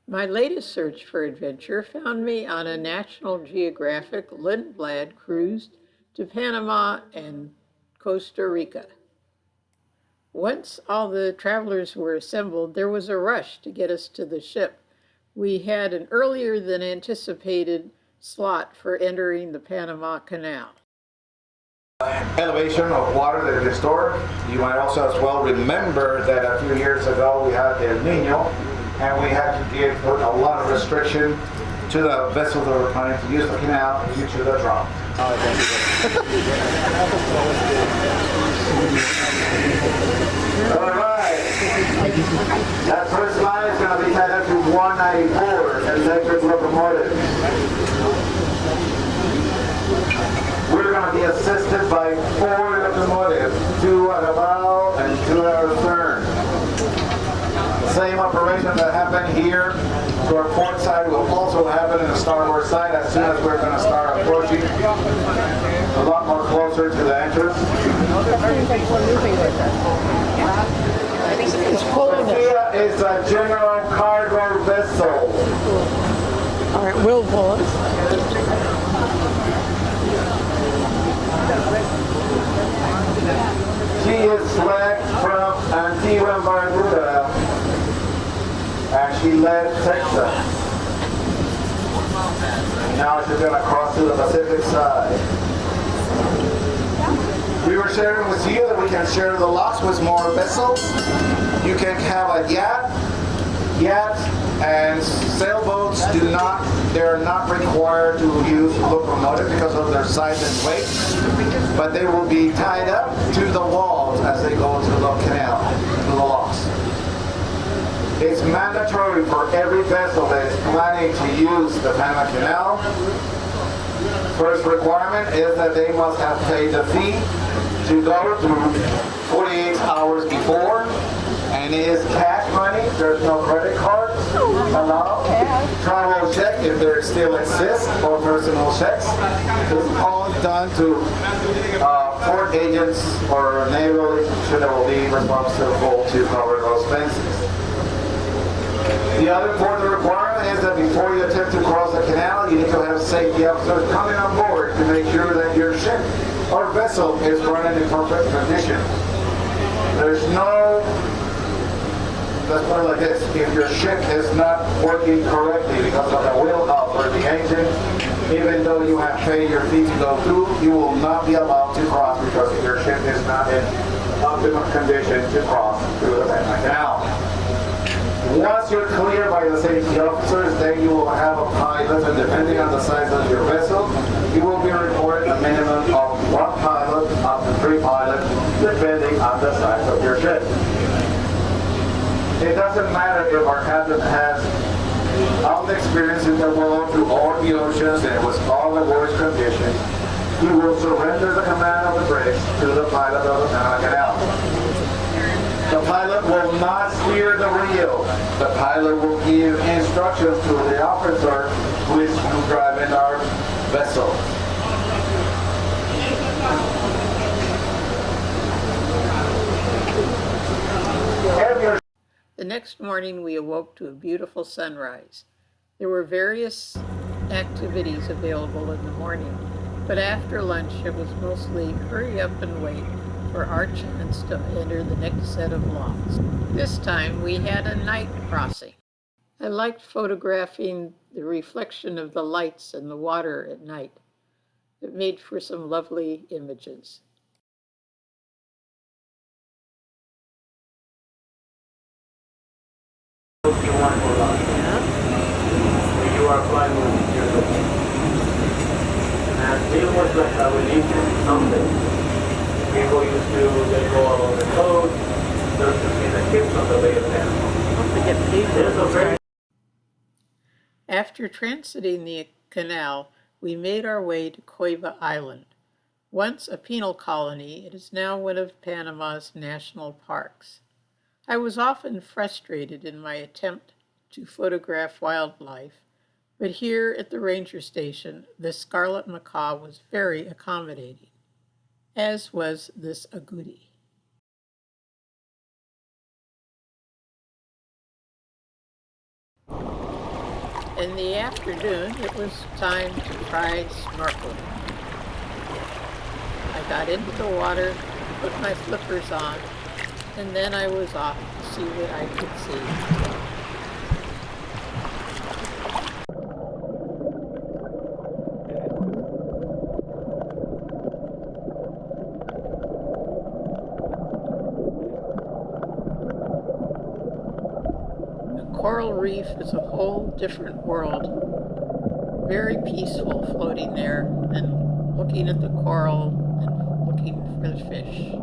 My latest search for adventure found me on a National Geographic Lindblad cruise to Panama and Costa Rica. Once all the travelers were assembled, there was a rush to get us to the ship. We had an earlier than anticipated slot for entering the Panama Canal. Elevation of water that is stored. You might also as well remember that a few years ago we had El Nino, and we had to put a lot of restriction to the vessels that were trying to use the canal due to the drought. All right. That first line is going to be tied up to 194, electric locomotive. We're going to be assisted by 4 locomotives, 2 at the bow and 2 at the stern. Same operation that happened here to our port side will also happen in the starboard side as soon as we're going to start approaching a lot more closer to the entrance. Sophia is a general cargo vessel. All right, we'll pull it. She is flagged from Antigua and Barbuda, and she left Texas. Now she's going to cross to the Pacific side. We were sharing with you that we can share the locks with more vessels. You can have a yacht, and sailboats they're not required to use locomotive because of their size and weight, but they will be tied up to the walls as they go to the canal, to the locks. It's mandatory for every vessel that is planning to use the Panama Canal. First requirement is that they must have paid the fee to go through 48 hours before, and it is cash money. There's no credit cards allowed. Travel check, if there still exists, or personal checks. It's all done to port agents or naval should be responsible to cover those expenses. The other important requirement is that before you attempt to cross the canal, you need to have safety officers coming on board to make sure that your ship or vessel is running in perfect condition. There's no, let's put it like this, if your ship is not working correctly because of the wheelhouse or the engine, even though you have paid your fee to go through, you will not be allowed to cross because your ship is not in optimum condition to cross through the Panama Canal. Once you're cleared by the safety officers, then you will have a pilot, and depending on the size of your vessel, you will be reported a minimum of 1 pilot up to 3 pilots, depending on the size of your ship. It doesn't matter if our captain has all the experience in the world through all the oceans and with all the worst conditions, he will surrender the command of the bridge to the pilot of the Panama Canal. The pilot will not steer the wheel. The pilot will give instructions to the officer who is driving our vessel. The next morning we awoke to a beautiful sunrise. There were various activities available in the morning, but after lunch it was mostly hurry up and wait for our chance to enter the next set of locks. This time we had a night crossing. I liked photographing the reflection of the lights in the water at night. It made for some lovely images. You are flying with your boat. And it was like a religion someday. People used to go along the coast, there's to see the ships on the Bay of Panama. After transiting the canal, we made our way to Cueva Island. Once a penal colony, it is now one of Panama's national parks. I was often frustrated in my attempt to photograph wildlife, but here at the ranger station, the scarlet macaw was very accommodating, as was this agouti. In the afternoon, it was time to try snorkeling. I got into the water, put my flippers on, and then I was off to see what I could see. Coral reef is a whole different world. Very peaceful floating there and looking at the coral and looking for the fish.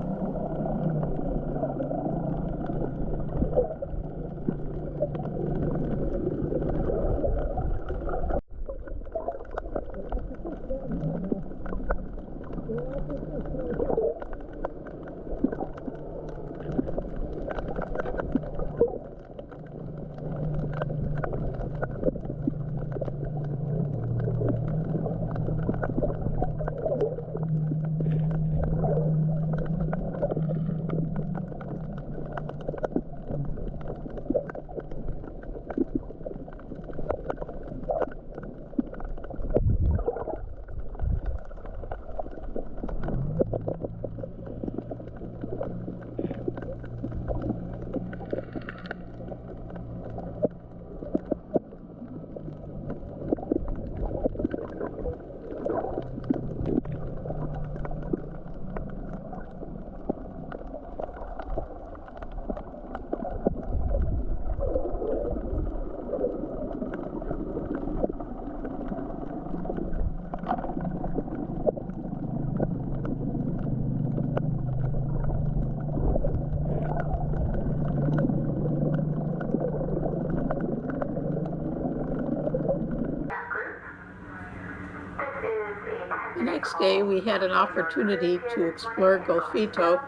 The next day, we had an opportunity to explore Golfito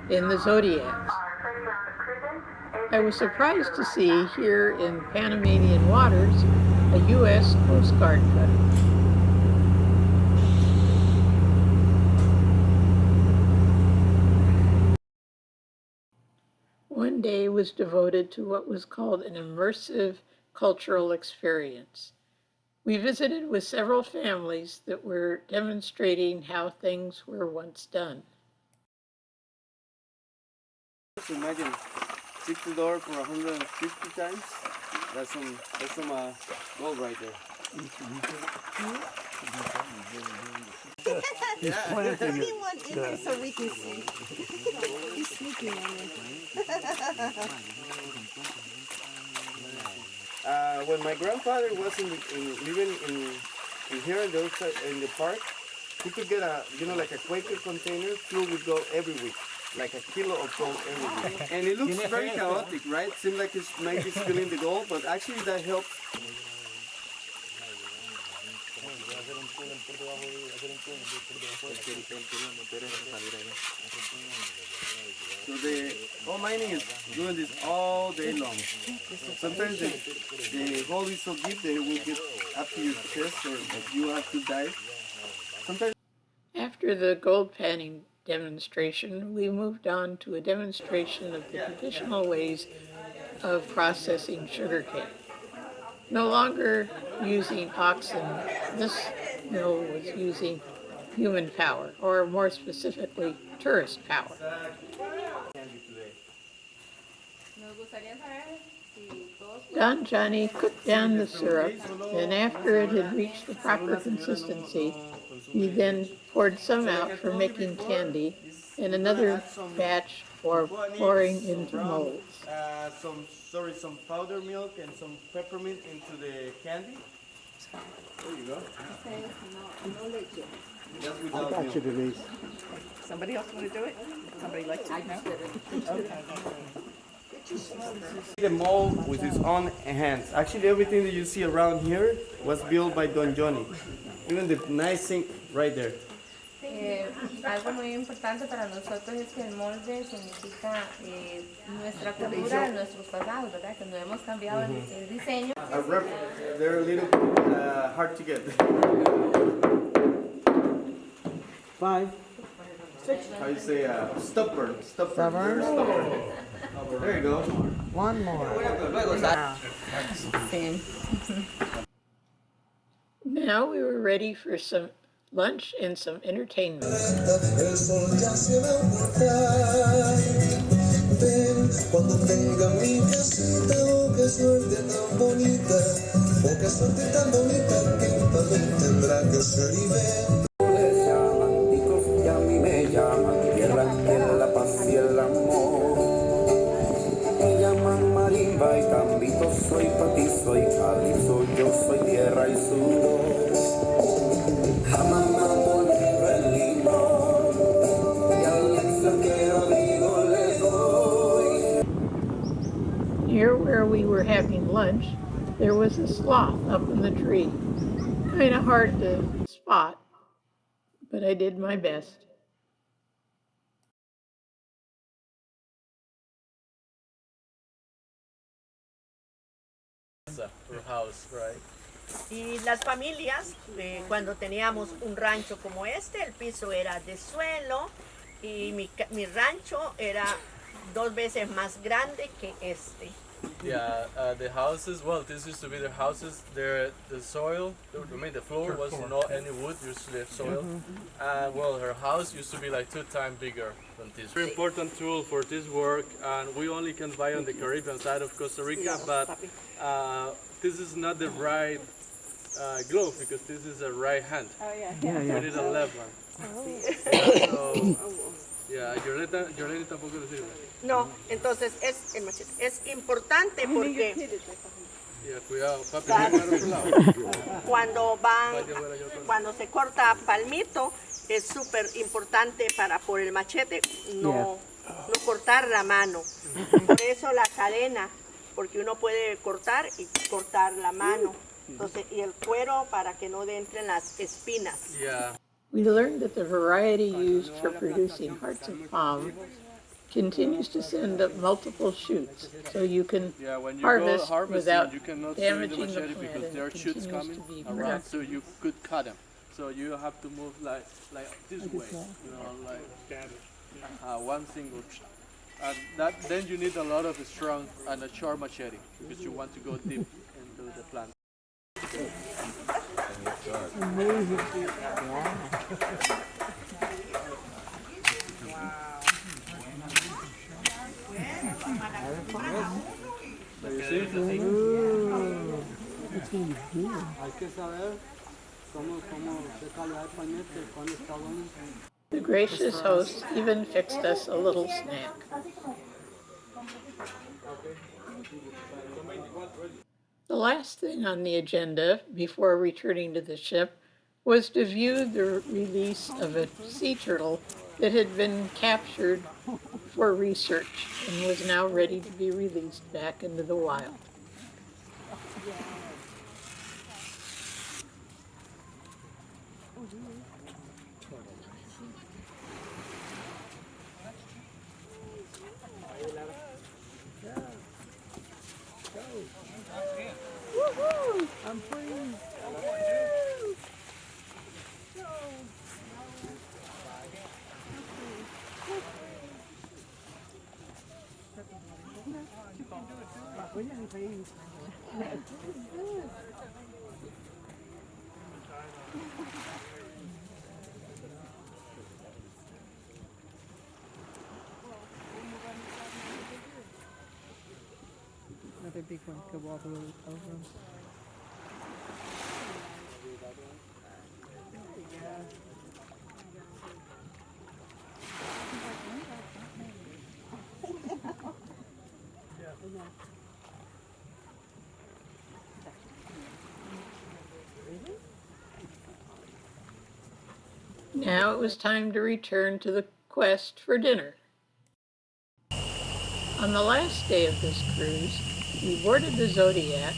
in the Zodiacs. I was surprised to see here in Panamanian waters a U.S. Coast Guard cutter. One day was devoted to what was called an immersive cultural experience. We visited with several families that were demonstrating how things were once done. Imagine $60 for 150 times. That's some gold right there. He's planting it. Want in there so we can see. He's sneaking on it. When my grandfather was living in here in the park, he could get like a Quaker container filled with gold every week. Like a kilo of gold every week. And it looks very chaotic, right? Seems like it's maybe spilling the gold, but actually that helps. So the gold mining is doing this all day long. Sometimes the hole is so deep that it will get up to your chest, or like you have to dive. Sometimes. After the gold panning demonstration, we moved on to a demonstration of the traditional ways of processing sugarcane. No longer using oxen, this mill was using human power, or more specifically, tourist power. Don Johnny cooked down the syrup, and after it had reached the proper consistency, he then poured some out for making candy, and another batch for pouring into molds. Some powder milk and some peppermint into the candy. There you go. I got you, Denise. Somebody else want to do it? Somebody like to? No? The mold with his own hands. Actually, everything that you see around here was built by Don Johnny. Even the nice sink right there. Algo muy importante para nosotros es que el molde significa nuestra cultura, nuestros pasados, ¿verdad? Que no hemos cambiado el diseño. They're a little hard to get. 5, 6. How you say stubborn? Stubborn. There you go. One more. Same. Now we were ready for some lunch and some entertainment. El sol ya se va a ocultar. Ven cuando tenga mi casita, oh qué suerte tan bonita, oh qué suerte tan bonita que también tendrá que ser y ven. Les llaman ticos y a mí me llaman tierra, en la paz y el amor. Me llaman marimba y tambito, soy patizo y calizo, yo soy tierra y sudor. Jamama por el limón y al extranjero digo le doy. Near where we were having lunch, there was a sloth up in the tree. Kind of hard to spot, but I did my best. House, right? Y las familias, cuando teníamos un rancho como este, el piso era de suelo y mi rancho era 2 veces más grande que este. Yeah, the houses, well, this used to be the houses, the soil, the floor was not any wood, usually soil. Well, her house used to be like 2 times bigger than this. Very important tool for this work, and we only can buy on the Caribbean side of Costa Rica, but this is not the right glove because this is a right hand. Oh, yeah. It is a left one. So, yeah, Yolanda tampoco le sirve. No, entonces es el machete. Es importante porque Yeah, cuidado, papi, para otro lado. cuando se corta palmito, es súper importante para por el machete no cortar la mano. Por eso la cadena, porque uno puede cortar y cortar la mano. Entonces, y el cuero para que no entren las espinas. Yeah. We learned that the variety used for producing hearts of palm continues to send up multiple shoots, so you can Yeah, when you harvest go harvesting, without you cannot damaging swing the the machete plant, because and there are it shoots continues coming to be around, productive. so you could cut them. So you have to move like this way, you know, like one single. And then you need a lot of strong and a sharp machete because you want to go deep into the plant. Hay que saber cómo secarle al pañete cuando está bueno. The gracious host even fixed us a little snack. The last thing on the agenda before returning to the ship was to view the release of a sea turtle that had been captured for research and was now ready to be released back into the wild. I'm free. Another big one could walk over. Now it was time to return to the quest for dinner. On the last day of this cruise, we boarded the Zodiacs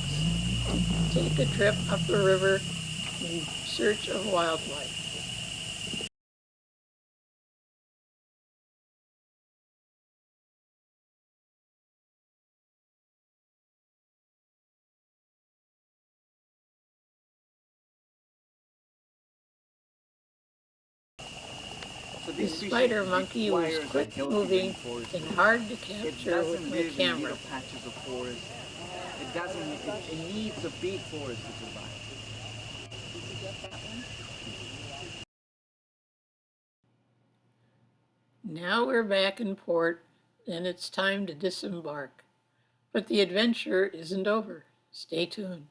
to take a trip up the river in search of wildlife. The spider monkey was quick moving and hard to capture with my camera. Patches of forest. It needs a big forest to survive. Now we're back in port, and it's time to disembark. But the adventure isn't over. Stay tuned.